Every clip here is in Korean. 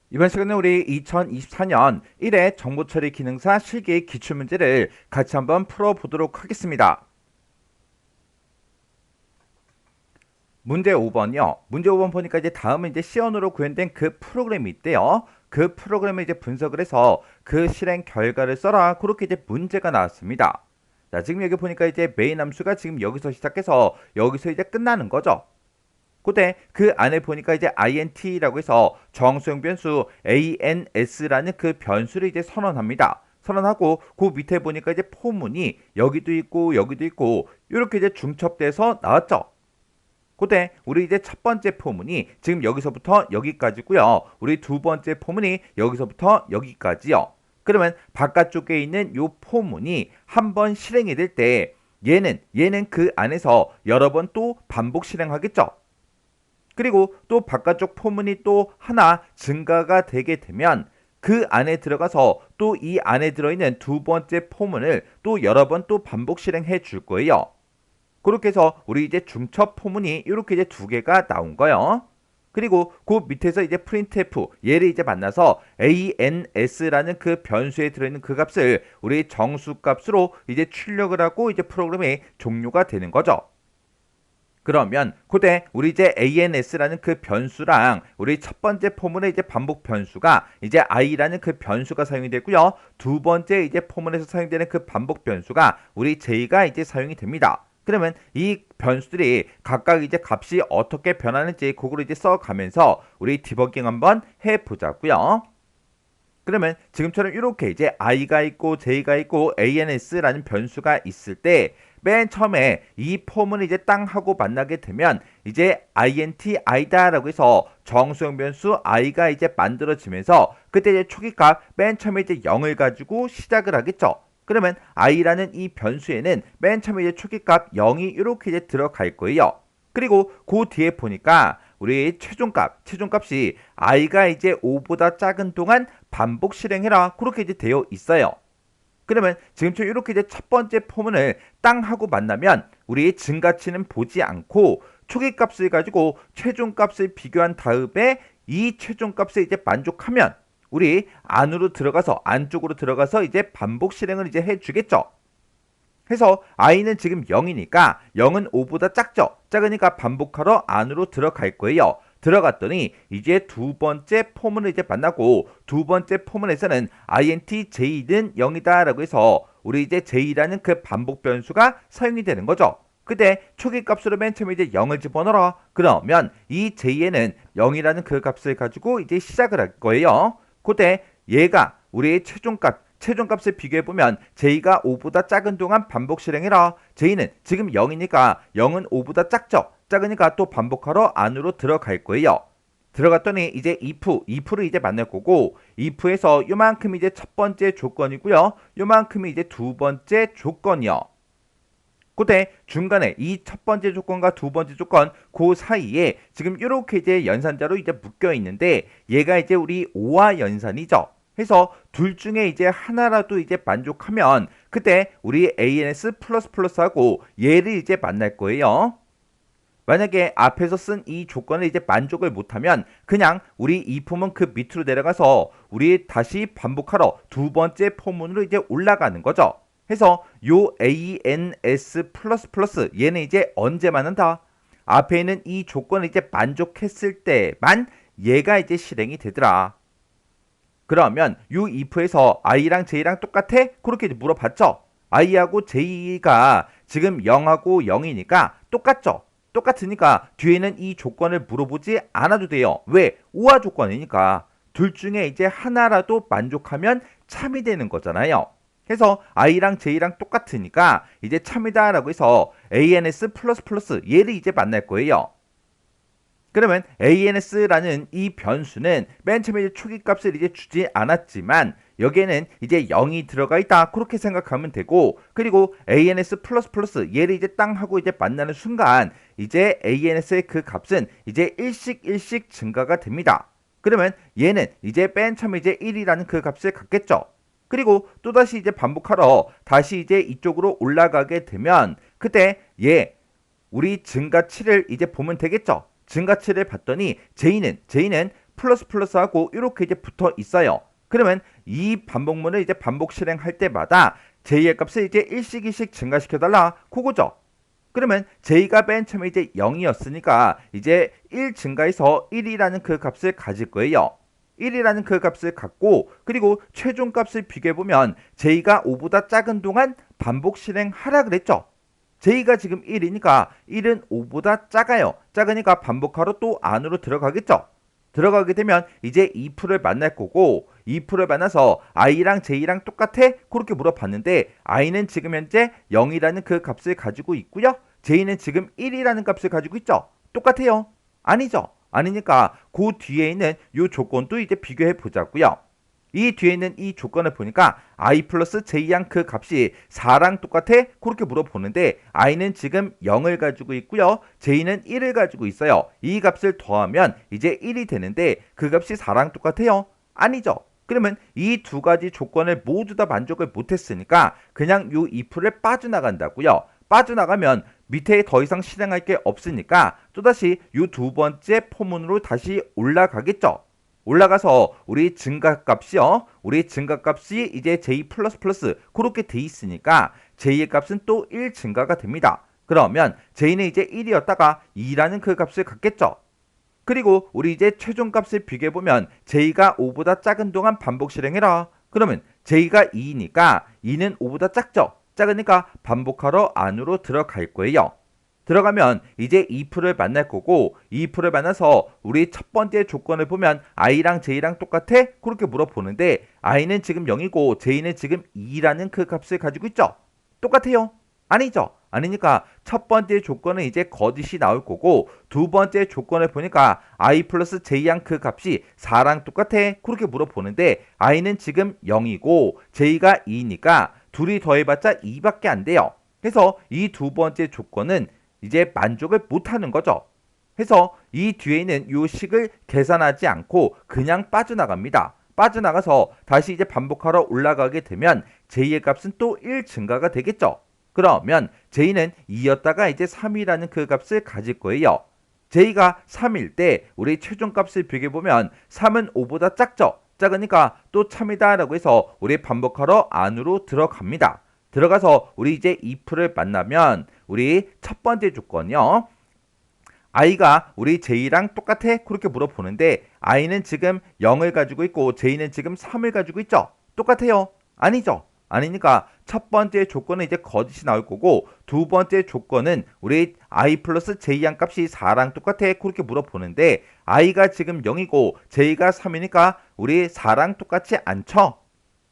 이번 시간에 우리 2024년 1회 정보처리 기능사 실기 기출문제를 같이 한번 풀어보도록 하겠습니다. 문제 5번이요. 문제 5번 보니까 이제 다음은 이제 C언으로 구현된 그 프로그램이 있대요. 그 프로그램을 이제 분석을 해서 그 실행 결과를 써라. 그렇게 이제 문제가 나왔습니다. 자, 지금 여기 보니까 이제 메인 함수가 지금 여기서 시작해서 여기서 이제 끝나는 거죠. 그때 그 안에 보니까 이제 int라고 해서 정수형 변수 ans라는 그 변수를 이제 선언합니다. 선언하고 그 밑에 보니까 이제 포문이 여기도 있고 여기도 있고 이렇게 이제 중첩돼서 나왔죠. 그때 우리 이제 첫 번째 포문이 지금 여기서부터 여기까지고요. 우리 두 번째 포문이 여기서부터 여기까지요. 그러면 바깥쪽에 있는 요 포문이 한번 실행이 될 때 얘는 그 안에서 여러 번 또 반복 실행하겠죠. 그리고 또 바깥쪽 포문이 또 하나 증가가 되게 되면 그 안에 들어가서 또 이 안에 들어있는 두 번째 포문을 또 여러 번 또 반복 실행해 줄 거예요. 그렇게 해서 우리 이제 중첩 포문이 이렇게 이제 두 개가 나온 거예요. 그리고 그 밑에서 이제 printf 얘를 이제 만나서 ans라는 그 변수에 들어있는 그 값을 우리 정수 값으로 이제 출력을 하고 이제 프로그램이 종료가 되는 거죠. 그러면 그때 우리 이제 ans라는 그 변수랑 우리 첫 번째 포문의 이제 반복 변수가 이제 i라는 그 변수가 사용이 되고요. 두 번째 이제 포문에서 사용되는 그 반복 변수가 우리 j가 이제 사용이 됩니다. 그러면 이 변수들이 각각 이제 값이 어떻게 변하는지 그거를 이제 써가면서 우리 디버깅 한번 해보자고요. 그러면 지금처럼 이렇게 이제 i가 있고 j가 있고 ans라는 변수가 있을 때 맨 처음에 이 폼을 이제 땅 하고 만나게 되면 이제 int i다라고 해서 정수형 변수 i가 이제 만들어지면서 그때 이제 초기값 맨 처음에 이제 0을 가지고 시작을 하겠죠. 그러면 i라는 이 변수에는 맨 처음에 이제 초기값 0이 이렇게 이제 들어갈 거예요. 그리고 그 뒤에 보니까 우리 최종값이 i가 이제 5보다 작은 동안 반복 실행해라. 그렇게 이제 되어 있어요. 그러면 지금처럼 이렇게 이제 첫 번째 포문을 땅 하고 만나면 우리 증가치는 보지 않고 초기값을 가지고 최종값을 비교한 다음에 이 최종값에 이제 만족하면 우리 안쪽으로 들어가서 이제 반복 실행을 이제 해주겠죠. 해서 i는 지금 0이니까 0은 5보다 작죠. 작으니까 반복하러 안으로 들어갈 거예요. 들어갔더니 이제 두 번째 포문을 이제 만나고 두 번째 포문에서는 int j는 0이다 라고 해서 우리 이제 j라는 그 반복 변수가 사용이 되는 거죠. 그때 초기 값으로 맨 처음에 이제 0을 집어넣어라. 그러면 이 j에는 0이라는 그 값을 가지고 이제 시작을 할 거예요. 그때 얘가 우리의 최종값을 비교해보면 j가 5보다 작은 동안 반복 실행해라. j는 지금 0이니까 0은 5보다 작죠. 작으니까 또 반복하러 안으로 들어갈 거예요. 들어갔더니 이제 if를 이제 만날 거고 if에서 요만큼이 이제 첫 번째 조건이고요. 요만큼이 이제 두 번째 조건이요. 그때 중간에 이 첫 번째 조건과 두 번째 조건 그 사이에 지금 이렇게 이제 연산자로 이제 묶여 있는데 얘가 이제 우리 5와 연산이죠. 해서 둘 중에 이제 하나라도 이제 만족하면 그때 우리 ans++하고 얘를 이제 만날 거예요. 만약에 앞에서 쓴 이 조건을 이제 만족을 못하면 그냥 우리 이 포문 그 밑으로 내려가서 우리 다시 반복하러 두 번째 포문으로 이제 올라가는 거죠. 해서 요 ans++ 얘는 이제 언제만 한다? 앞에 있는 이 조건을 이제 만족했을 때만 얘가 이제 실행이 되더라. 그러면 요 if에서 i랑 j랑 똑같아? 그렇게 물어봤죠. i하고 j가 지금 0하고 0이니까 똑같죠. 똑같으니까 뒤에는 이 조건을 물어보지 않아도 돼요. 왜? 우화 조건이니까. 둘 중에 이제 하나라도 만족하면 참이 되는 거잖아요. 해서 i랑 j랑 똑같으니까 이제 참이다라고 해서 ans++ 얘를 이제 만날 거예요. 그러면 ans라는 이 변수는 맨 처음에 초기값을 이제 주지 않았지만 여기에는 이제 0이 들어가 있다 그렇게 생각하면 되고 그리고 ans++ 얘를 이제 땅 하고 이제 만나는 순간 이제 ans의 그 값은 이제 일씩 증가가 됩니다. 그러면 얘는 이제 맨 처음에 이제 1이라는 그 값을 갖겠죠. 그리고 또다시 이제 반복하러 다시 이제 이쪽으로 올라가게 되면 그때 우리 증가치를 이제 보면 되겠죠. 증가치를 봤더니 j는 플러스 플러스하고 이렇게 이제 붙어 있어요. 그러면 이 반복문을 이제 반복 실행할 때마다 j의 값을 이제 1씩 2씩 증가시켜달라. 그거죠. 그러면 j가 맨 처음에 이제 0이었으니까 이제 1 증가해서 1이라는 그 값을 가질 거예요. 1이라는 그 값을 갖고 그리고 최종 값을 비교해보면 j가 5보다 작은 동안 반복 실행하라 그랬죠. j가 지금 1이니까 1은 5보다 작아요. 작으니까 반복하러 또 안으로 들어가겠죠. 들어가게 되면 이제 if를 만날 거고 if를 만나서 i랑 j랑 똑같아? 그렇게 물어봤는데 i는 지금 현재 0이라는 그 값을 가지고 있고요. j는 지금 1이라는 값을 가지고 있죠. 똑같아요. 아니죠. 아니니까 그 뒤에 있는 이 조건도 이제 비교해 보자고요. 이 뒤에 있는 이 조건을 보니까 i 플러스 j양 그 값이 4랑 똑같아? 그렇게 물어보는데 i는 지금 0을 가지고 있고요. j는 1을 가지고 있어요. 이 값을 더하면 이제 1이 되는데 그 값이 4랑 똑같아요? 아니죠. 그러면 이 두 가지 조건을 모두 다 만족을 못했으니까 그냥 요 if를 빠져나간다고요. 빠져나가면 밑에 더 이상 실행할 게 없으니까 또다시 요 두 번째 포문으로 다시 올라가겠죠. 올라가서 우리 증가값이요. 우리 증가값이 이제 j++ 그렇게 돼 있으니까 j의 값은 또 1 증가가 됩니다. 그러면 j는 이제 1이었다가 2라는 그 값을 갖겠죠. 그리고 우리 이제 최종값을 비교해보면 j가 5보다 작은 동안 반복 실행해라. 그러면 j가 2니까 2는 5보다 작죠. 작으니까 반복하러 안으로 들어갈 거예요. 들어가면 이제 if를 만날 거고 if를 만나서 우리 첫 번째 조건을 보면 i랑 j랑 똑같아? 그렇게 물어보는데 i는 지금 0이고 j는 지금 2라는 그 값을 가지고 있죠. 똑같아요? 아니죠. 아니니까 첫 번째 조건은 이제 거짓이 나올 거고 두 번째 조건을 보니까 i 플러스 j양 그 값이 4랑 똑같아? 그렇게 물어보는데 i는 지금 0이고 j가 2니까 둘이 더해봤자 2밖에 안 돼요. 그래서 이 두 번째 조건은 이제 만족을 못하는 거죠. 해서 이 뒤에 있는 이 식을 계산하지 않고 그냥 빠져나갑니다. 빠져나가서 다시 이제 반복하러 올라가게 되면 j의 값은 또 1 증가가 되겠죠. 그러면 j는 2였다가 이제 3이라는 그 값을 가질 거예요. j가 3일 때 우리 최종값을 비교해보면 3은 5보다 작죠. 작으니까 또 참이다 라고 해서 우리 반복하러 안으로 들어갑니다. 들어가서 우리 이제 if를 만나면 우리 첫 번째 조건이요. i가 우리 j랑 똑같아? 그렇게 물어보는데 i는 지금 0을 가지고 있고 j는 지금 3을 가지고 있죠. 똑같아요? 아니죠. 아니니까 첫 번째 조건은 이제 거짓이 나올 거고 두 번째 조건은 우리 i 플러스 j양 값이 4랑 똑같아? 그렇게 물어보는데 i가 지금 0이고 j가 3이니까 우리 4랑 똑같지 않죠?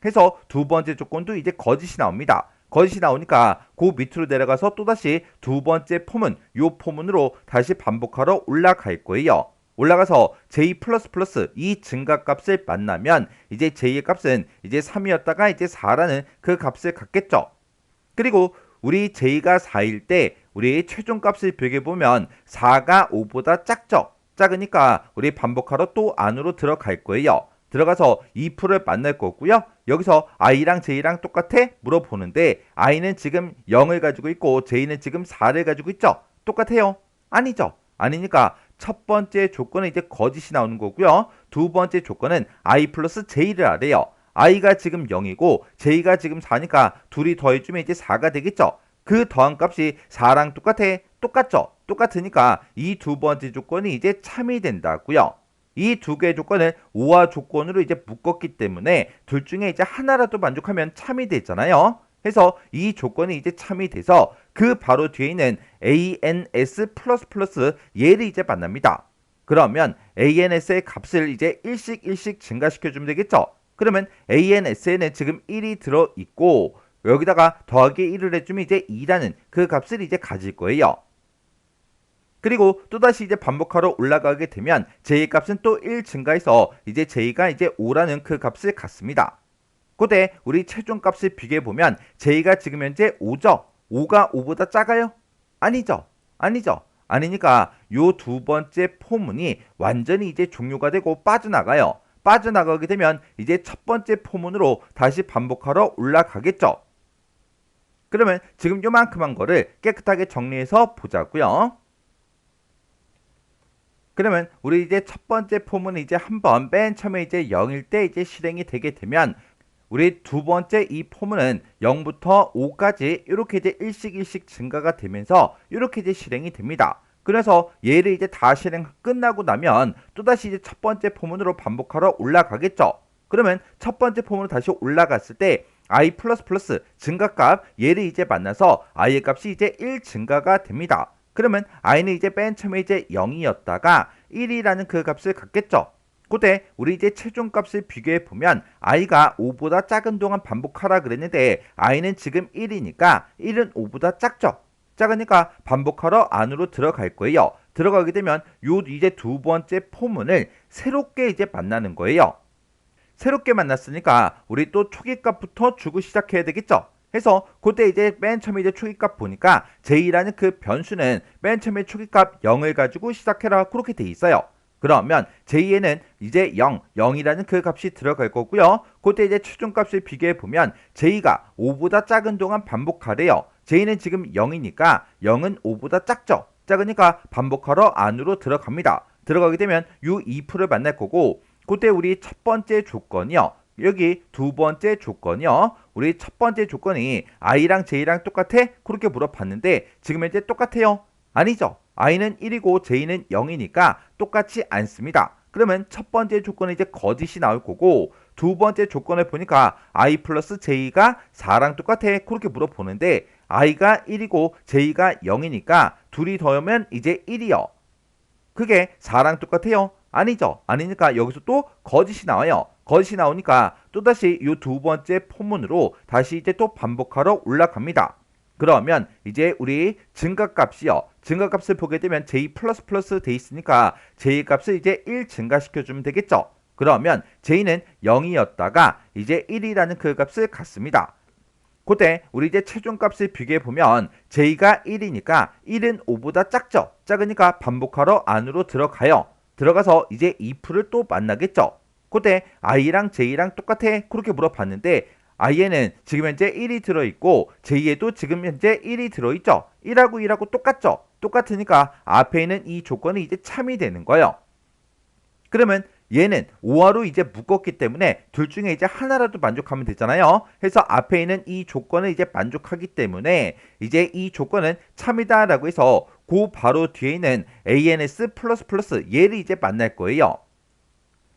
해서 두 번째 조건도 이제 거짓이 나옵니다. 거짓이 나오니까 그 밑으로 내려가서 또다시 두 번째 포문, 요 포문으로 다시 반복하러 올라갈 거예요. 올라가서 j++ 이 증가값을 만나면 이제 j의 값은 이제 3이었다가 이제 4라는 그 값을 갖겠죠. 그리고 우리 j가 4일 때 우리 최종값을 비교해보면 4가 5보다 작죠. 작으니까 우리 반복하러 또 안으로 들어갈 거예요. 들어가서 if를 만날 거고요. 여기서 i랑 j랑 똑같아? 물어보는데 i는 지금 0을 가지고 있고 j는 지금 4를 가지고 있죠. 똑같아요? 아니죠. 아니니까 첫 번째 조건은 이제 거짓이 나오는 거고요. 두 번째 조건은 i 플러스 j를 하래요. i가 지금 0이고 j가 지금 4니까 둘이 더해주면 이제 4가 되겠죠. 그 더한 값이 4랑 똑같아? 똑같죠. 똑같으니까 이 두 번째 조건이 이제 참이 된다고요. 이 두 개의 조건을 오화 조건으로 이제 묶었기 때문에 둘 중에 이제 하나라도 만족하면 참이 되잖아요. 해서 이 조건이 이제 참이 돼서 그 바로 뒤에 있는 ans++ 얘를 이제 만납니다. 그러면 ans의 값을 이제 1씩 증가시켜주면 되겠죠. 그러면 ans에는 지금 1이 들어있고 여기다가 더하기 1을 해주면 이제 2라는 그 값을 이제 가질 거예요. 그리고 또다시 이제 반복하러 올라가게 되면 j의 값은 또 1 증가해서 이제 j가 이제 5라는 그 값을 갖습니다. 그때 우리 최종 값을 비교해 보면 j가 지금 현재 5죠. 5가 5보다 작아요? 아니죠. 아니죠. 아니니까 요 두 번째 포문이 완전히 이제 종료가 되고 빠져나가요. 빠져나가게 되면 이제 첫 번째 포문으로 다시 반복하러 올라가겠죠. 그러면 지금 요만큼한 거를 깨끗하게 정리해서 보자고요. 그러면 우리 이제 첫 번째 포문은 이제 한번 맨 처음에 이제 0일 때 이제 실행이 되게 되면 우리 두 번째 이 포문은 0부터 5까지 이렇게 이제 일씩 증가가 되면서 이렇게 이제 실행이 됩니다. 그래서 얘를 이제 다 실행 끝나고 나면 또다시 이제 첫 번째 포문으로 반복하러 올라가겠죠. 그러면 첫 번째 포문으로 다시 올라갔을 때 i++ 증가값 얘를 이제 만나서 i의 값이 이제 1 증가가 됩니다. 그러면 i는 이제 맨 처음에 이제 0이었다가 1이라는 그 값을 갖겠죠. 그때 우리 이제 최종값을 비교해 보면 i가 5보다 작은 동안 반복하라 그랬는데 i는 지금 1이니까 1은 5보다 작죠. 작으니까 반복하러 안으로 들어갈 거예요. 들어가게 되면 요 이제 두 번째 포문을 새롭게 이제 만나는 거예요. 새롭게 만났으니까 우리 또 초기값부터 주고 시작해야 되겠죠. 해서 그때 이제 맨 처음에 이제 초기값 보니까 j라는 그 변수는 맨 처음에 초기값 0을 가지고 시작해라 그렇게 돼 있어요. 그러면 j에는 이제 0이라는 그 값이 들어갈 거고요. 그때 이제 최종값을 비교해 보면 j가 5보다 작은 동안 반복하래요. j는 지금 0이니까 0은 5보다 작죠. 작으니까 반복하러 안으로 들어갑니다. 들어가게 되면 이 if를 만날 거고 그때 우리 첫 번째 조건이요. 여기 두 번째 조건이요. 우리 첫 번째 조건이 i랑 j랑 똑같아? 그렇게 물어봤는데 지금 현재 똑같아요? 아니죠. i는 1이고 j는 0이니까 똑같지 않습니다. 그러면 첫 번째 조건은 이제 거짓이 나올 거고 두 번째 조건을 보니까 i 플러스 j가 4랑 똑같아? 그렇게 물어보는데 i가 1이고 j가 0이니까 둘이 더하면 이제 1이요. 그게 4랑 똑같아요? 아니죠. 아니니까 여기서 또 거짓이 나와요. 거짓이 나오니까 또다시 이 두 번째 포문으로 다시 이제 또 반복하러 올라갑니다. 그러면 이제 우리 증가값이요. 증가값을 보게 되면 j++ 돼 있으니까 j 값을 이제 1 증가시켜주면 되겠죠. 그러면 j는 0이었다가 이제 1이라는 그 값을 갖습니다. 그때 우리 이제 최종값을 비교해 보면 j가 1이니까 1은 5보다 작죠. 작으니까 반복하러 안으로 들어가요. 들어가서 이제 if를 또 만나겠죠. 그때 i랑 j랑 똑같아? 그렇게 물어봤는데 i에는 지금 현재 1이 들어있고 j에도 지금 현재 1이 들어있죠. 1하고 똑같죠. 똑같으니까 앞에 있는 이 조건이 이제 참이 되는 거예요. 그러면 얘는 5화로 이제 묶었기 때문에 둘 중에 이제 하나라도 만족하면 되잖아요. 해서 앞에 있는 이 조건을 이제 만족하기 때문에 이제 이 조건은 참이다라고 해서 그 바로 뒤에 있는 ans++ 얘를 이제 만날 거예요.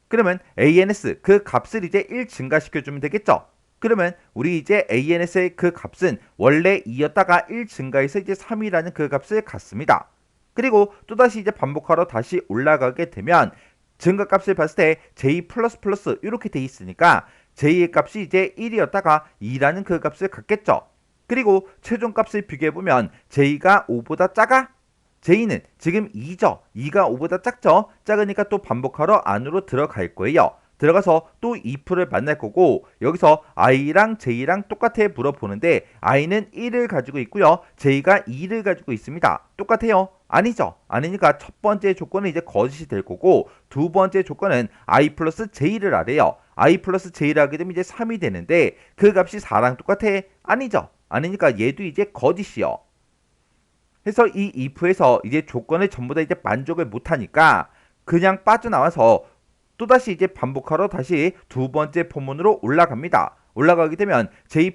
그러면 ans 그 값을 이제 1 증가시켜주면 되겠죠. 그러면 우리 이제 ans의 그 값은 원래 2였다가 1 증가해서 이제 3이라는 그 값을 갖습니다. 그리고 또다시 이제 반복하러 다시 올라가게 되면 증가값을 봤을 때 j++ 이렇게 돼 있으니까 j의 값이 이제 1이었다가 2라는 그 값을 갖겠죠. 그리고 최종값을 비교해보면 j가 5보다 작아? j는 지금 2죠. 2가 5보다 작죠. 작으니까 또 반복하러 안으로 들어갈 거예요. 들어가서 또 if를 만날 거고 여기서 i랑 j랑 똑같아 물어보는데 i는 1을 가지고 있고요. j가 2를 가지고 있습니다. 똑같아요? 아니죠. 아니니까 첫 번째 조건은 이제 거짓이 될 거고 두 번째 조건은 i 플러스 j를 하래요. i 플러스 j를 하게 되면 이제 3이 되는데 그 값이 4랑 똑같아? 아니죠. 아니니까 얘도 이제 거짓이요. 해서 이 if에서 이제 조건을 전부 다 이제 만족을 못하니까 그냥 빠져나와서 또다시 이제 반복하러 다시 두 번째 포문으로 올라갑니다. 올라가게 되면 j++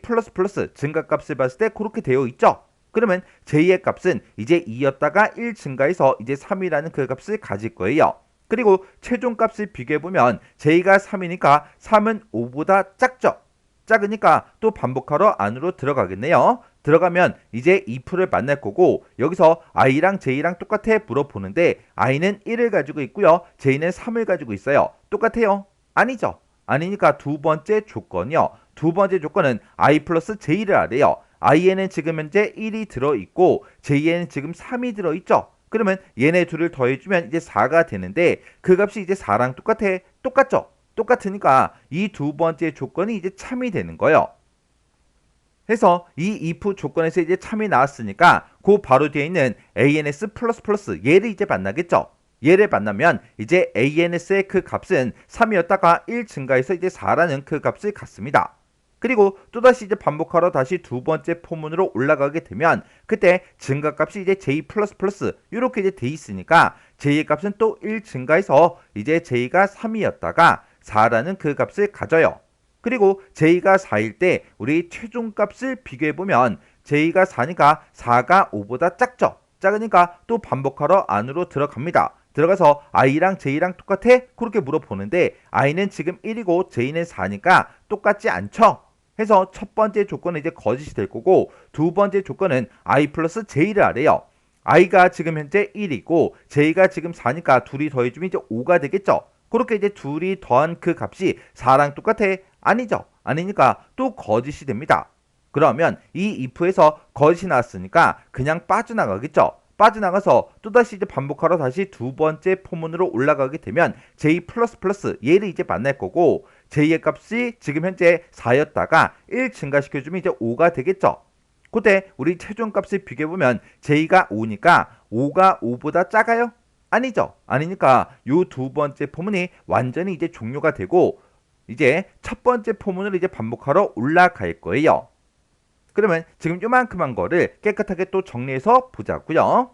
증가값을 봤을 때 그렇게 되어 있죠. 그러면 j의 값은 이제 2였다가 1 증가해서 이제 3이라는 그 값을 가질 거예요. 그리고 최종값을 비교해보면 j가 3이니까 3은 5보다 작죠. 작으니까 또 반복하러 안으로 들어가겠네요. 들어가면 이제 if를 만날 거고 여기서 i랑 j랑 똑같아 물어보는데 i는 1을 가지고 있고요. j는 3을 가지고 있어요. 똑같아요? 아니죠. 아니니까 두 번째 조건이요. 두 번째 조건은 i 플러스 j를 하래요. i에는 지금 현재 1이 들어있고 j에는 지금 3이 들어있죠. 그러면 얘네 둘을 더해주면 이제 4가 되는데 그 값이 이제 4랑 똑같아? 똑같죠. 똑같으니까 이 두 번째 조건이 이제 참이 되는 거예요. 해서 이 if 조건에서 이제 참이 나왔으니까 그 바로 뒤에 있는 ans++ 얘를 이제 만나겠죠. 얘를 만나면 이제 ans의 그 값은 3이었다가 1 증가해서 이제 4라는 그 값을 갖습니다. 그리고 또다시 이제 반복하러 다시 두 번째 포문으로 올라가게 되면 그때 증가값이 이제 j++ 이렇게 이제 돼 있으니까 j의 값은 또 1 증가해서 이제 j가 3이었다가 4라는 그 값을 가져요. 그리고 j가 4일 때 우리 최종값을 비교해보면 j가 4니까 4가 5보다 작죠. 작으니까 또 반복하러 안으로 들어갑니다. 들어가서 i랑 j랑 똑같아? 그렇게 물어보는데 i는 지금 1이고 j는 4니까 똑같지 않죠? 해서 첫 번째 조건은 이제 거짓이 될 거고 두 번째 조건은 i 플러스 j를 하래요. i가 지금 현재 1이고 j가 지금 4니까 둘이 더해주면 이제 5가 되겠죠. 그렇게 이제 둘이 더한 그 값이 4랑 똑같아? 아니죠. 아니니까 또 거짓이 됩니다. 그러면 이 if에서 거짓이 나왔으니까 그냥 빠져나가겠죠. 빠져나가서 또다시 이제 반복하러 다시 두 번째 포문으로 올라가게 되면 j 플러스 플러스 얘를 이제 만날 거고 j의 값이 지금 현재 4였다가 1 증가시켜주면 이제 5가 되겠죠. 그때 우리 최종값을 비교해보면 j가 5니까 5가 5보다 작아요? 아니죠. 아니니까 요 두 번째 포문이 완전히 이제 종료가 되고 이제 첫 번째 포문을 이제 반복하러 올라갈 거예요. 그러면 지금 요만큼한 거를 깨끗하게 또 정리해서 보자고요.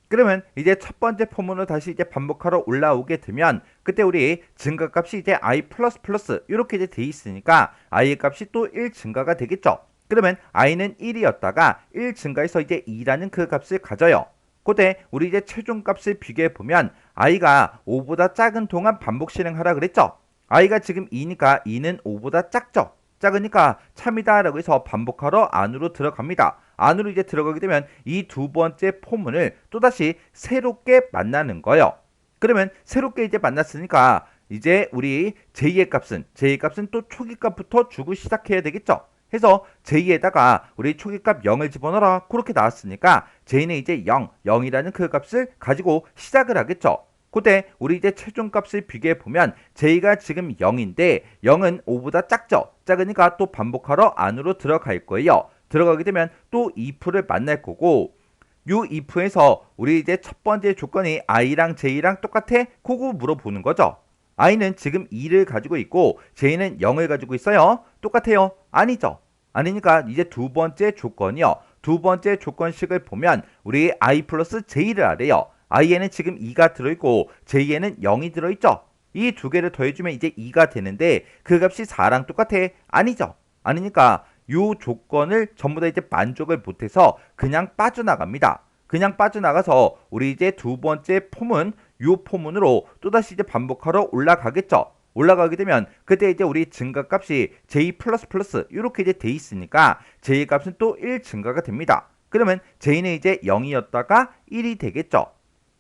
그러면 이제 첫 번째 포문을 다시 이제 반복하러 올라오게 되면 그때 우리 증가값이 이제 i 플러스 플러스 이렇게 이제 돼 있으니까 i의 값이 또 1 증가가 되겠죠. 그러면 i는 1이었다가 1 증가해서 이제 2라는 그 값을 가져요. 그때 우리 이제 최종값을 비교해 보면 i가 5보다 작은 동안 반복 실행하라 그랬죠. i가 지금 2니까 2는 5보다 작죠. 작으니까 참이다 라고 해서 반복하러 안으로 들어갑니다. 안으로 이제 들어가게 되면 이 두 번째 포문을 또다시 새롭게 만나는 거예요. 그러면 새롭게 이제 만났으니까 이제 우리 j의 값은 또 초기값부터 주고 시작해야 되겠죠. 해서 j에다가 우리 초기값 0을 집어넣어라 그렇게 나왔으니까 j는 이제 0, 0이라는 그 값을 가지고 시작을 하겠죠. 그때 우리 이제 최종값을 비교해 보면 j가 지금 0인데 0은 5보다 작죠. 작으니까 또 반복하러 안으로 들어갈 거예요. 들어가게 되면 또 if를 만날 거고 요 if에서 우리 이제 첫 번째 조건이 i랑 j랑 똑같아? 그거 물어보는 거죠. i는 지금 2를 가지고 있고 j는 0을 가지고 있어요. 똑같아요? 아니죠. 아니니까 이제 두 번째 조건이요. 두 번째 조건식을 보면 우리 i 플러스 j를 하래요. i에는 지금 2가 들어있고 j에는 0이 들어있죠. 이 두 개를 더해주면 이제 2가 되는데 그 값이 4랑 똑같아? 아니죠. 아니니까 요 조건을 전부 다 이제 만족을 못해서 그냥 빠져나갑니다. 그냥 빠져나가서 우리 이제 두 번째 포문 요 포문으로 또다시 이제 반복하러 올라가겠죠. 올라가게 되면 그때 이제 우리 증가값이 j 플러스 플러스 이렇게 이제 돼 있으니까 j의 값은 또 1 증가가 됩니다. 그러면 j는 이제 0이었다가 1이 되겠죠.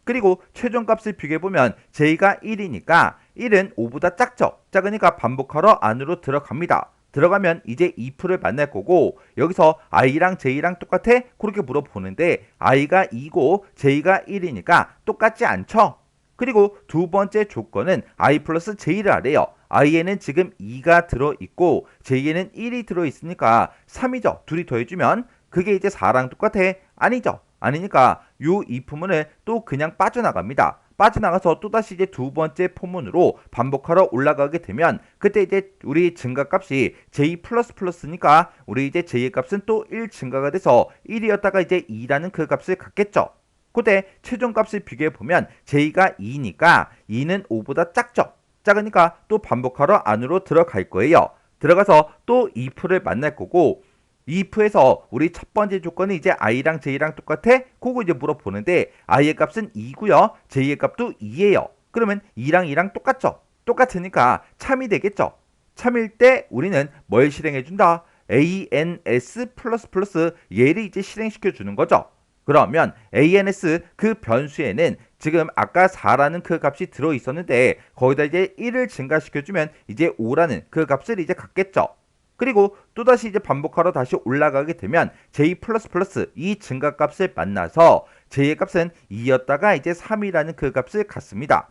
그리고 최종값을 비교해보면 j가 1이니까 1은 5보다 작죠. 작으니까 반복하러 안으로 들어갑니다. 들어가면 이제 if를 만날 거고 여기서 i랑 j랑 똑같아? 그렇게 물어보는데 i가 2고 j가 1이니까 똑같지 않죠? 그리고 두 번째 조건은 i 플러스 j를 하래요. i에는 지금 2가 들어있고 j에는 1이 들어있으니까 3이죠. 둘이 더해주면 그게 이제 4랑 똑같아? 아니죠. 아니니까 요 이 포문을 또 그냥 빠져나갑니다. 빠져나가서 또다시 이제 두 번째 포문으로 반복하러 올라가게 되면 그때 이제 우리 증가값이 j 플러스 플러스니까 우리 이제 j의 값은 또 1 증가가 돼서 1이었다가 이제 2라는 그 값을 갖겠죠. 그때 최종값을 비교해 보면 j가 2니까 2는 5보다 작죠. 작으니까 또 반복하러 안으로 들어갈 거예요. 들어가서 또 if를 만날 거고 if에서 우리 첫 번째 조건이 이제 i랑 j랑 똑같아? 그거 이제 물어보는데 i의 값은 2고요. j의 값도 2예요. 그러면 2랑 2랑 똑같죠? 똑같으니까 참이 되겠죠? 참일 때 우리는 뭘 실행해준다? ans 플러스 플러스 얘를 이제 실행시켜 주는 거죠. 그러면 ans 그 변수에는 지금 아까 4라는 그 값이 들어 있었는데 거기다 이제 1을 증가시켜주면 이제 5라는 그 값을 이제 갖겠죠. 그리고 또다시 이제 반복하러 다시 올라가게 되면 j 플러스 플러스 이 증가값을 만나서 j의 값은 2였다가 이제 3이라는 그 값을 갖습니다.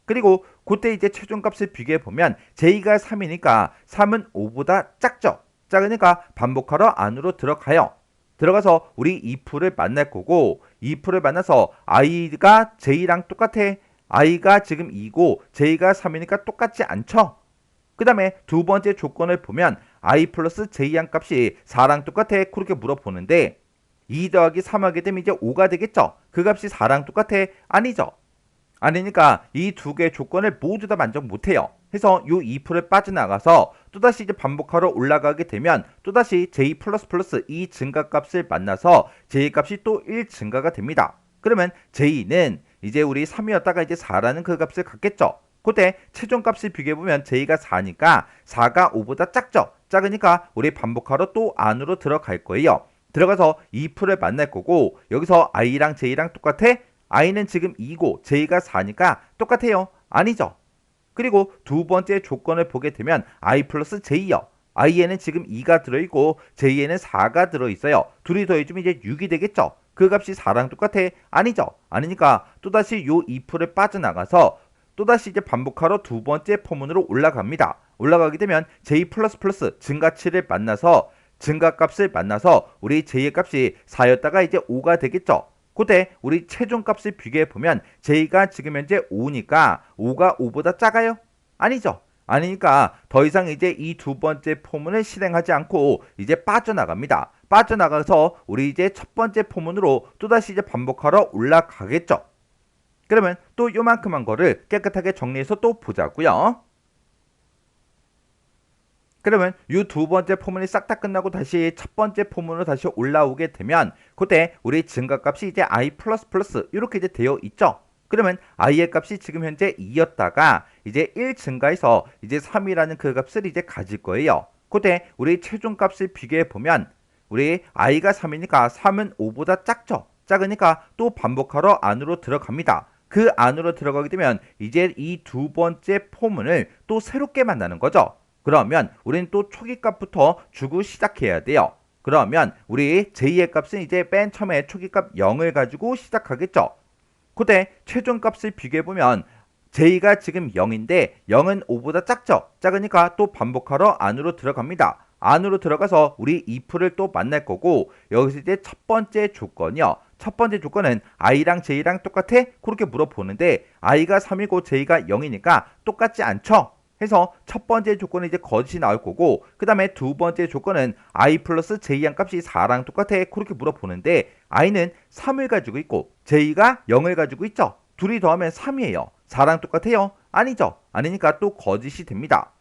그리고 그때 이제 최종값을 비교해 보면 j가 3이니까 3은 5보다 작죠. 작으니까 반복하러 안으로 들어가요. 들어가서 우리 if를 만날 거고 if를 만나서 i가 j랑 똑같아. i가 지금 2고 j가 3이니까 똑같지 않죠. 그 다음에 두 번째 조건을 보면 i 플러스 j양 값이 4랑 똑같아 그렇게 물어보는데 2 더하기 3 하게 되면 이제 5가 되겠죠. 그 값이 4랑 똑같아? 아니죠. 아니니까 이 두 개의 조건을 모두 다 만족 못해요. 해서 요 2%를 빠져나가서 또다시 이제 반복하러 올라가게 되면 또다시 j++ 이 증가값을 만나서 j 값이 또 1 증가가 됩니다. 그러면 j는 이제 우리 3이었다가 이제 4라는 그 값을 갖겠죠. 그때 최종값을 비교해보면 j가 4니까 4가 5보다 작죠. 작으니까 우리 반복하러 또 안으로 들어갈 거예요. 들어가서 2%를 만날 거고 여기서 i랑 j랑 똑같아? i는 지금 2고 j가 4니까 똑같아요. 아니죠. 그리고 두 번째 조건을 보게 되면 i 플러스 j요. i에는 지금 2가 들어있고 j에는 4가 들어있어요. 둘이 더해주면 이제 6이 되겠죠. 그 값이 4랑 똑같아? 아니죠. 아니니까 또다시 요 2%를 빠져나가서 또다시 이제 반복하러 두 번째 포문으로 올라갑니다. 올라가게 되면 j++ 증가치를 만나서 증가값을 만나서 우리 j의 값이 4였다가 이제 5가 되겠죠. 그때 우리 최종값을 비교해보면 j가 지금 현재 5니까 5가 5보다 작아요? 아니죠. 아니니까 더 이상 이제 이 두 번째 포문을 실행하지 않고 이제 빠져나갑니다. 빠져나가서 우리 이제 첫 번째 포문으로 또다시 이제 반복하러 올라가겠죠. 그러면 또 요만큼한 거를 깨끗하게 정리해서 또 보자고요. 그러면 이 두 번째 포문이 싹 다 끝나고 다시 첫 번째 포문으로 다시 올라오게 되면 그때 우리 증가값이 이제 i++ 이렇게 이제 되어 있죠. 그러면 i의 값이 지금 현재 2였다가 이제 1 증가해서 이제 3이라는 그 값을 이제 가질 거예요. 그때 우리 최종값을 비교해 보면 우리 i가 3이니까 3은 5보다 작죠. 작으니까 또 반복하러 안으로 들어갑니다. 그 안으로 들어가게 되면 이제 이 두 번째 포문을 또 새롭게 만나는 거죠. 그러면 우리는 또 초기값부터 주고 시작해야 돼요. 그러면 우리 j의 값은 이제 맨 처음에 초기값 0을 가지고 시작하겠죠. 그때 최종값을 비교해보면 j가 지금 0인데 0은 5보다 작죠. 작으니까 또 반복하러 안으로 들어갑니다. 안으로 들어가서 우리 2%를 또 만날 거고 여기서 이제 첫 번째 조건이요. 첫 번째 조건은 i랑 j랑 똑같아? 그렇게 물어보는데 i가 3이고 j가 0이니까 똑같지 않죠? 해서 첫 번째 조건은 이제 거짓이 나올 거고 그 다음에 두 번째 조건은 i 플러스 j의 값이 4랑 똑같아 그렇게 물어보는데 i는 3을 가지고 있고 j가 0을 가지고 있죠. 둘이 더하면 3이에요. 4랑 똑같아요? 아니죠. 아니니까 또 거짓이 됩니다.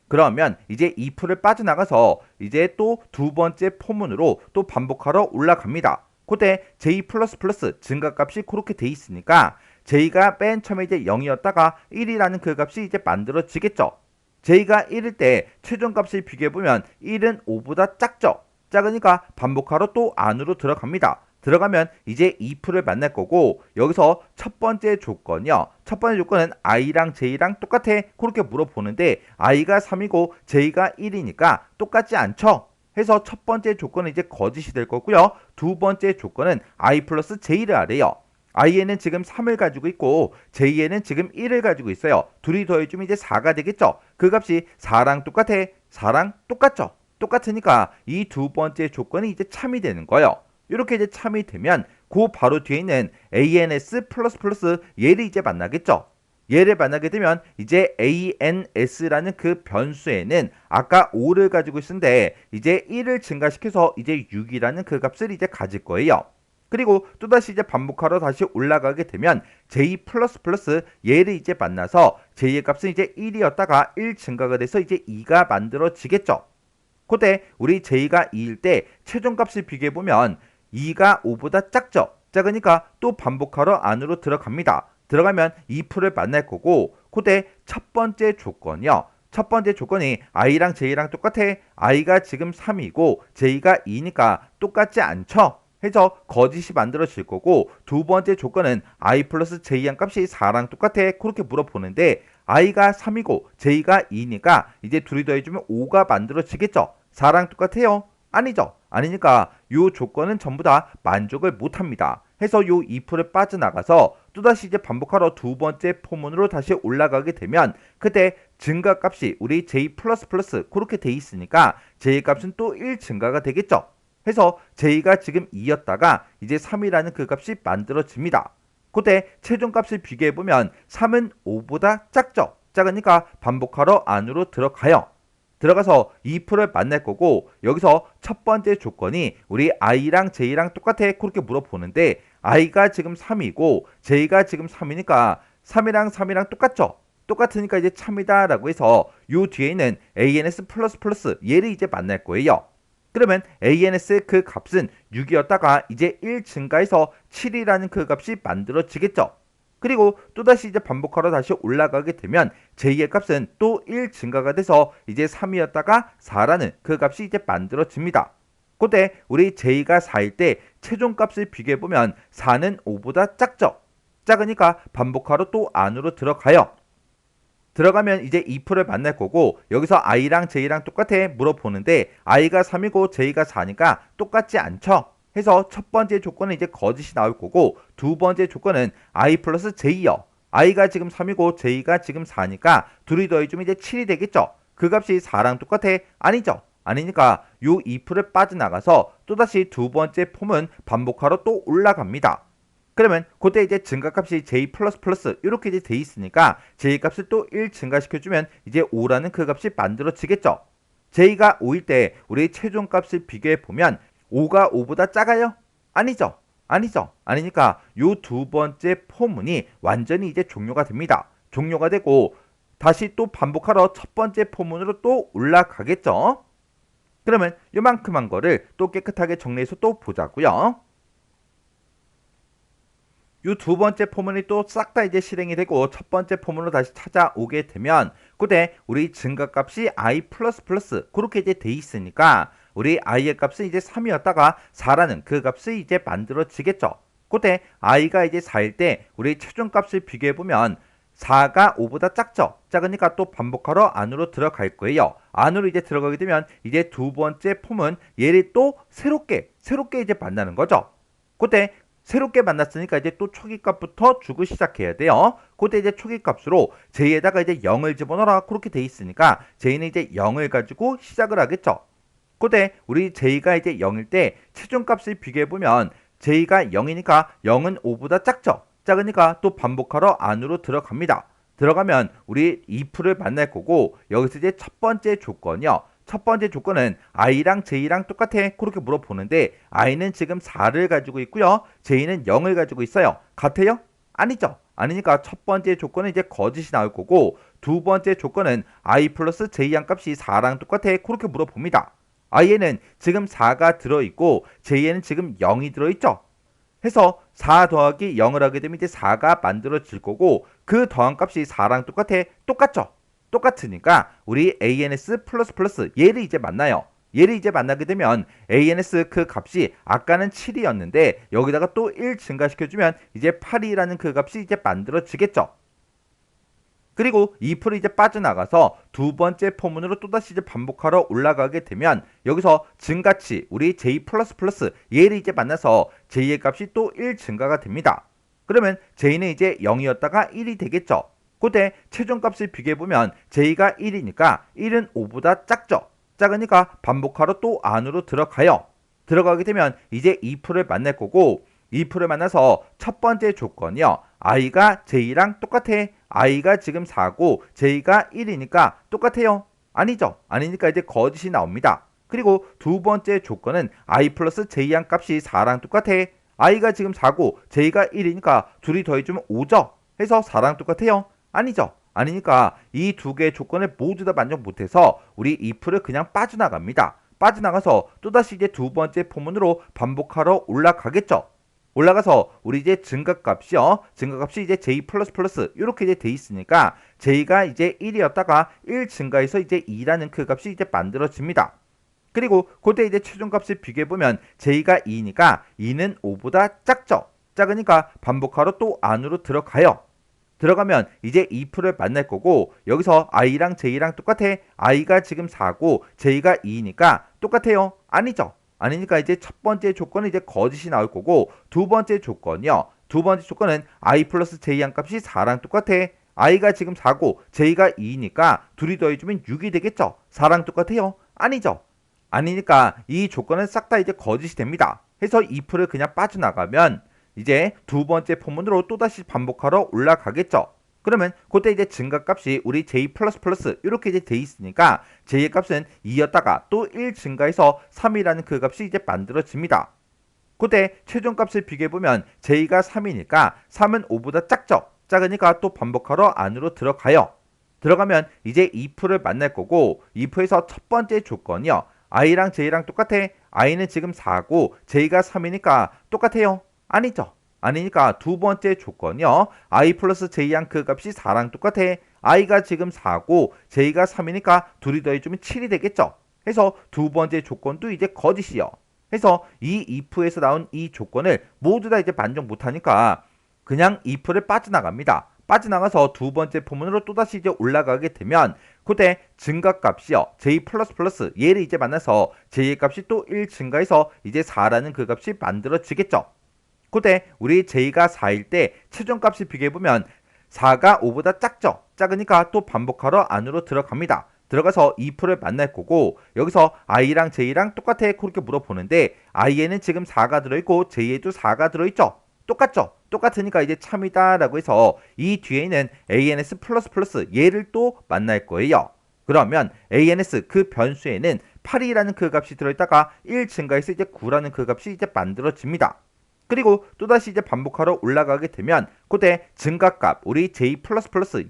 그러면 이제 2%를 빠져나가서 이제 또 두 번째 포문으로 또 반복하러 올라갑니다. 그때 j++ 증가값이 그렇게 돼 있으니까 j가 맨 처음에 이제 0이었다가 1이라는 그 값이 이제 만들어지겠죠. j가 1일 때 최종값을 비교해보면 1은 5보다 작죠. 작으니까 반복하러 또 안으로 들어갑니다. 들어가면 이제 2%를 만날 거고 여기서 첫 번째 조건이요. 첫 번째 조건은 i랑 j랑 똑같아? 그렇게 물어보는데 i가 3이고 j가 1이니까 똑같지 않죠? 해서 첫 번째 조건은 이제 거짓이 될 거고요. 두 번째 조건은 i 플러스 j를 하래요. i에는 지금 3을 가지고 있고 j에는 지금 1을 가지고 있어요. 둘이 더해주면 이제 4가 되겠죠. 그 값이 4랑 똑같아? 4랑 똑같죠. 똑같으니까 이 두 번째 조건이 이제 참이 되는 거예요. 이렇게 이제 참이 되면 그 바로 뒤에 있는 ans++ 얘를 이제 만나겠죠. 얘를 만나게 되면 이제 ans라는 그 변수에는 아까 5를 가지고 있는데 이제 1을 증가시켜서 이제 6이라는 그 값을 이제 가질 거예요. 그리고 또다시 이제 반복하러 다시 올라가게 되면 j++ 얘를 이제 만나서 j의 값은 이제 1이었다가 1 증가가 돼서 이제 2가 만들어지겠죠. 그때 우리 j가 2일 때 최종값을 비교해보면 2가 5보다 작죠. 작으니까 또 반복하러 안으로 들어갑니다. 들어가면 2%를 만날 거고 그때 첫 번째 조건이요. 첫 번째 조건이 i랑 j랑 똑같아. i가 지금 3이고 j가 2니까 똑같지 않죠. 해서 거짓이 만들어질 거고 두 번째 조건은 i 플러스 j의 값이 4랑 똑같아. 그렇게 물어보는데 i가 3이고 j가 2니까 이제 둘이 더해주면 5가 만들어지겠죠. 4랑 똑같아요? 아니죠. 아니니까 이 조건은 전부 다 만족을 못합니다. 해서 요 2%를 빠져나가서 또다시 이제 반복하러 두 번째 포문으로 다시 올라가게 되면 그때 증가값이 우리 j++ 그렇게 돼 있으니까 j의 값은 또 1 증가가 되겠죠. 해서 j가 지금 2였다가 이제 3이라는 그 값이 만들어집니다. 그때 최종값을 비교해보면 3은 5보다 작죠. 작으니까 반복하러 안으로 들어가요. 들어가서 if를 만날 거고 여기서 첫 번째 조건이 우리 i랑 j랑 똑같아 그렇게 물어보는데 i가 지금 3이고 j가 지금 3이니까 3이랑 3이랑 똑같죠? 똑같으니까 이제 참이다 라고 해서 요 뒤에 있는 ans 얘를 이제 만날 거예요. 그러면 ans의 그 값은 6이었다가 이제 1 증가해서 7이라는 그 값이 만들어지겠죠. 그리고 또다시 이제 반복하러 다시 올라가게 되면 j의 값은 또 1 증가가 돼서 이제 3이었다가 4라는 그 값이 이제 만들어집니다. 그때 우리 j가 4일 때 최종값을 비교해보면 4는 5보다 작죠. 작으니까 반복하러 또 안으로 들어가요. 들어가면 이제 if를 만날 거고 여기서 i랑 j랑 똑같아 물어보는데 i가 3이고 j가 4니까 똑같지 않죠. 해서 첫 번째 조건은 이제 거짓이 나올 거고 두 번째 조건은 i 플러스 j요. i가 지금 3이고 j가 지금 4니까 둘이 더해주면 이제 7이 되겠죠. 그 값이 4랑 똑같아? 아니죠. 아니니까 요 if를 빠져나가서 또다시 두 번째 폼은 반복하러 또 올라갑니다. 그러면 그때 이제 증가값이 j 이렇게 이제 돼 있으니까 j 값을 또 1 증가시켜주면 이제 5라는 그 값이 만들어지겠죠. j가 5일 때 우리 최종값을 비교해 보면 5가 5보다 작아요? 아니죠. 아니죠. 아니니까 요 두 번째 포문이 완전히 이제 종료가 됩니다. 종료가 되고 다시 또 반복하러 첫 번째 포문으로 또 올라가겠죠. 그러면 요만큼한 거를 또 깨끗하게 정리해서 또 보자고요. 이 두 번째 포문이 또 싹 다 이제 실행이 되고 첫 번째 포문으로 다시 찾아오게 되면 그때 우리 증가값이 i 그렇게 이제 돼 있으니까 우리 i의 값은 이제 3이었다가 4라는 그 값이 이제 만들어지겠죠. 그때 i가 이제 4일 때 우리 최종값을 비교해 보면 4가 5보다 작죠. 작으니까 또 반복하러 안으로 들어갈 거예요. 안으로 이제 들어가게 되면 이제 두 번째 폼은 얘를 또 새롭게 이제 만나는 거죠. 그때 새롭게 만났으니까 이제 또 초기값부터 주고 시작해야 돼요. 그때 이제 초기값으로 j에다가 이제 0을 집어넣어라 그렇게 돼 있으니까 j는 이제 0을 가지고 시작을 하겠죠. 그때 우리 j가 이제 0일 때 최종값을 비교해 보면 j가 0이니까 0은 5보다 작죠. 작으니까 또 반복하러 안으로 들어갑니다. 들어가면 우리 if를 만날 거고 여기서 이제 첫 번째 조건이요. 첫 번째 조건은 i랑 j랑 똑같아 그렇게 물어보는데 i는 지금 4를 가지고 있고요. j는 0을 가지고 있어요. 같아요? 아니죠. 아니니까 첫 번째 조건은 이제 거짓이 나올 거고 두 번째 조건은 i 플러스 j양 값이 4랑 똑같아 그렇게 물어봅니다. i에는 지금 4가 들어있고 j에는 지금 0이 들어있죠. 해서 4 더하기 0을 하게 되면 이제 4가 만들어질 거고 그 더한 값이 4랑 똑같아? 똑같죠. 똑같으니까 우리 ans 얘를 이제 만나요. 얘를 이제 만나게 되면 ans 그 값이 아까는 7이었는데 여기다가 또 1 증가시켜주면 이제 8이라는 그 값이 이제 만들어지겠죠. 그리고 if를 이제 빠져나가서 두 번째 포문으로 또다시 이제 반복하러 올라가게 되면 여기서 증가치 우리 j 얘를 이제 만나서 j의 값이 또 1 증가가 됩니다. 그러면 j는 이제 0이었다가 1이 되겠죠. 그때 최종값을 비교해보면 j가 1이니까 1은 5보다 작죠. 작으니까 반복하러 또 안으로 들어가요. 들어가게 되면 이제 if를 만날 거고 if를 만나서 첫 번째 조건이요. i가 j랑 똑같아. i가 지금 4고 j가 1이니까 똑같아요. 아니죠. 아니니까 이제 거짓이 나옵니다. 그리고 두 번째 조건은 i 플러스 j양 값이 4랑 똑같아. i가 지금 4고 j가 1이니까 둘이 더해주면 5죠. 해서 4랑 똑같아요. 아니죠. 아니니까 이 두 개의 조건을 모두 다 만족 못해서 우리 if를 그냥 빠져나갑니다. 빠져나가서 또다시 이제 두 번째 포문으로 반복하러 올라가겠죠. 올라가서 우리 이제 증가값이요. 증가값이 이제 j 이렇게 이제 돼 있으니까 j가 이제 1이었다가 1 증가해서 이제 2라는 그 값이 이제 만들어집니다. 그리고 그때 이제 최종값을 비교해 보면 j가 2니까 2는 5보다 작죠. 작으니까 반복하러 또 안으로 들어가요. 들어가면 이제 if를 만날 거고 여기서 i랑 j랑 똑같아. i가 지금 4고 j가 2니까 똑같아요. 아니죠. 아니니까 이제 첫 번째 조건은 이제 거짓이 나올 거고 두 번째 조건이요. 두 번째 조건은 i 플러스 j양 값이 4랑 똑같아. i가 지금 4고 j가 2니까 둘이 더해주면 6이 되겠죠. 4랑 똑같아요. 아니죠. 아니니까 이 조건은 싹 다 이제 거짓이 됩니다. 해서 if를 그냥 빠져나가면 이제 두 번째 포문으로 또다시 반복하러 올라가겠죠. 그러면 그때 이제 증가값이 우리 j++ 이렇게 이제 돼 있으니까 j의 값은 2였다가 또 1 증가해서 3이라는 그 값이 이제 만들어집니다. 그때 최종값을 비교해보면 j가 3이니까 3은 5보다 작죠? 작으니까 또 반복하러 안으로 들어가요. 들어가면 이제 if를 만날 거고 if에서 첫 번째 조건이요. i랑 j랑 똑같아. i는 지금 4고 j가 3이니까 똑같아요. 아니죠. 아니니까 두 번째 조건이요. i 플러스 j양 그 값이 4랑 똑같아. i가 지금 4고 j가 3이니까 둘이 더해주면 7이 되겠죠. 해서 두 번째 조건도 이제 거짓이요. 해서 이 if에서 나온 이 조건을 모두 다 이제 만족 못하니까 그냥 if를 빠져나갑니다. 빠져나가서 두 번째 포문으로 또다시 이제 올라가게 되면 그때 증가값이요. j++ 얘를 이제 만나서 j의 값이 또 1 증가해서 이제 4라는 그 값이 만들어지겠죠. 그때 우리 j가 4일 때 최종값을 비교해보면 4가 5보다 작죠. 작으니까 또 반복하러 안으로 들어갑니다. 들어가서 if를 만날 거고 여기서 i랑 j랑 똑같아 그렇게 물어보는데 i에는 지금 4가 들어있고 j에도 4가 들어있죠. 똑같죠. 똑같으니까 이제 참이다 라고 해서 이 뒤에는 ans++ 얘를 또 만날 거예요. 그러면 ans 그 변수에는 8이라는 그 값이 들어있다가 1 증가해서 이제 9라는 그 값이 이제 만들어집니다. 그리고 또다시 이제 반복하러 올라가게 되면 그때 증가값 우리 j++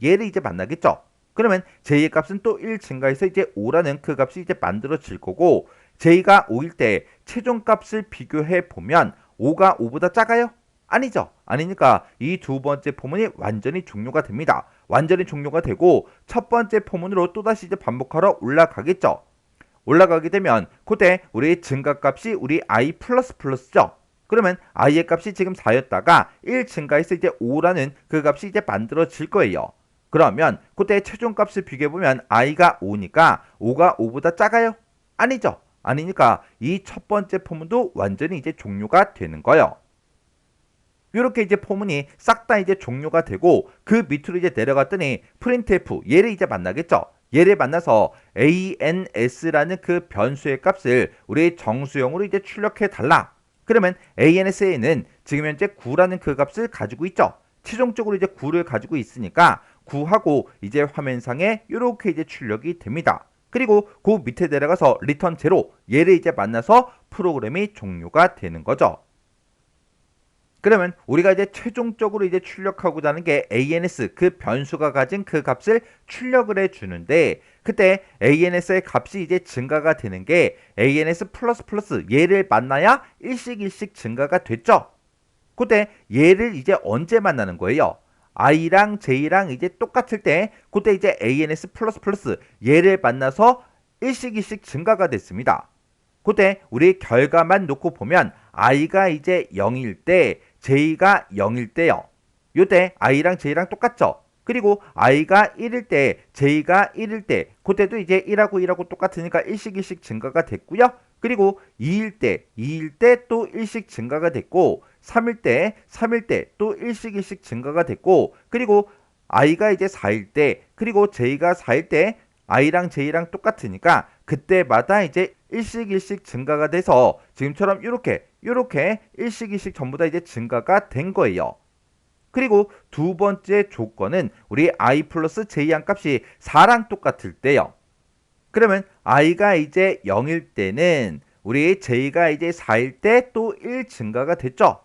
얘를 이제 만나겠죠. 그러면 j의 값은 또 1 증가해서 이제 5라는 그 값이 이제 만들어질 거고 j가 5일 때 최종값을 비교해 보면 5가 5보다 작아요? 아니죠. 아니니까 이 두 번째 포문이 완전히 종료가 됩니다. 완전히 종료가 되고 첫 번째 포문으로 또다시 이제 반복하러 올라가겠죠. 올라가게 되면 그때 우리 증가값이 우리 i++죠. 그러면 i의 값이 지금 4였다가 1 증가해서 이제 5라는 그 값이 이제 만들어질 거예요. 그러면 그때 최종값을 비교해보면 i가 5니까 5가 5보다 작아요? 아니죠. 아니니까 이 첫 번째 포문도 완전히 이제 종료가 되는 거예요. 이렇게 이제 포문이 싹 다 이제 종료가 되고 그 밑으로 이제 내려갔더니 printf 얘를 이제 만나겠죠. 얘를 만나서 ans라는 그 변수의 값을 우리 정수형으로 이제 출력해 달라. 그러면 ans에는 지금 현재 9라는 그 값을 가지고 있죠. 최종적으로 이제 9를 가지고 있으니까 9하고 이제 화면상에 이렇게 이제 출력이 됩니다. 그리고 그 밑에 내려가서 return 0 얘를 이제 만나서 프로그램이 종료가 되는 거죠. 그러면 우리가 이제 최종적으로 이제 출력하고자 하는 게 ans 그 변수가 가진 그 값을 출력을 해 주는데 그때 ans의 값이 이제 증가가 되는 게 ans++ 얘를 만나야 일씩 증가가 됐죠. 그때 얘를 이제 언제 만나는 거예요? i랑 j랑 이제 똑같을 때 그때 이제 ans++ 얘를 만나서 일씩 증가가 됐습니다. 그때 우리 결과만 놓고 보면 i가 이제 0일 때 j가 0일 때요. 요때 i랑 j랑 똑같죠. 그리고 i가 1일 때 j가 1일 때 그때도 이제 1하고 똑같으니까 일씩 증가가 됐고요. 그리고 2일 때 또 일씩 증가가 됐고 3일 때 또 일씩 증가가 됐고 그리고 i가 이제 4일 때 그리고 j가 4일 때 i랑 j랑 똑같으니까 그때마다 이제 일씩 증가가 돼서 지금처럼 이렇게 일씩 전부 다 이제 증가가 된 거예요. 그리고 두 번째 조건은 우리 i 플러스 j양 값이 4랑 똑같을 때요. 그러면 i가 이제 0일 때는 우리 j가 이제 4일 때 또 1 증가가 됐죠.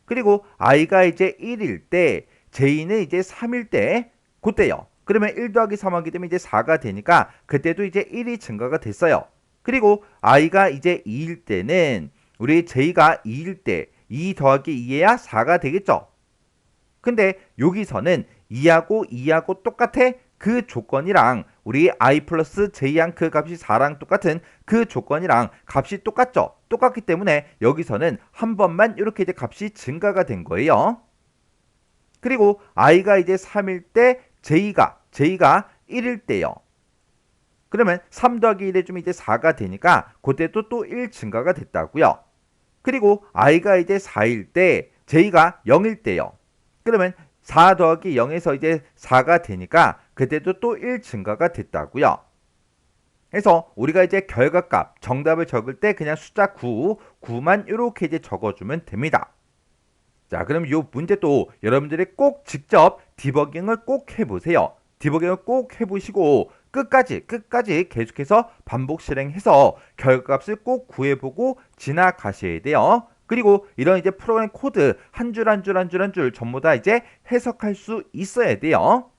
그리고 i가 이제 1일 때 j는 이제 3일 때 그때요. 그러면 1 더하기 3 하게 되면 이제 4가 되니까 그때도 이제 1이 증가가 됐어요. 그리고 i가 이제 2일 때는 우리 j가 2일 때 2 더하기 2해야 4가 되겠죠. 근데 여기서는 2하고 똑같아 그 조건이랑 우리 i 플러스 j양 그 값이 4랑 똑같은 그 조건이랑 값이 똑같죠. 똑같기 때문에 여기서는 한 번만 이렇게 이제 값이 증가가 된 거예요. 그리고 i가 이제 3일 때 j가 1일 때요. 그러면 3 더하기 1 해주면 이제 4가 되니까 그때도 또 1 증가가 됐다고요. 그리고 i가 이제 4일 때 j가 0일 때요. 그러면 4 더하기 0에서 이제 4가 되니까 그때도 또 1 증가가 됐다고요. 그래서 우리가 이제 결과값 정답을 적을 때 그냥 숫자 9만 이렇게 이제 적어주면 됩니다. 자, 그럼 이 문제도 여러분들이 꼭 직접 디버깅을 꼭 해보세요. 디버깅을 꼭 해보시고 끝까지 계속해서 반복 실행해서 결과값을 꼭 구해보고 지나가셔야 돼요. 그리고 이런 이제 프로그램 코드 한 줄 한 줄 한 줄 한 줄 전부 다 이제 해석할 수 있어야 돼요.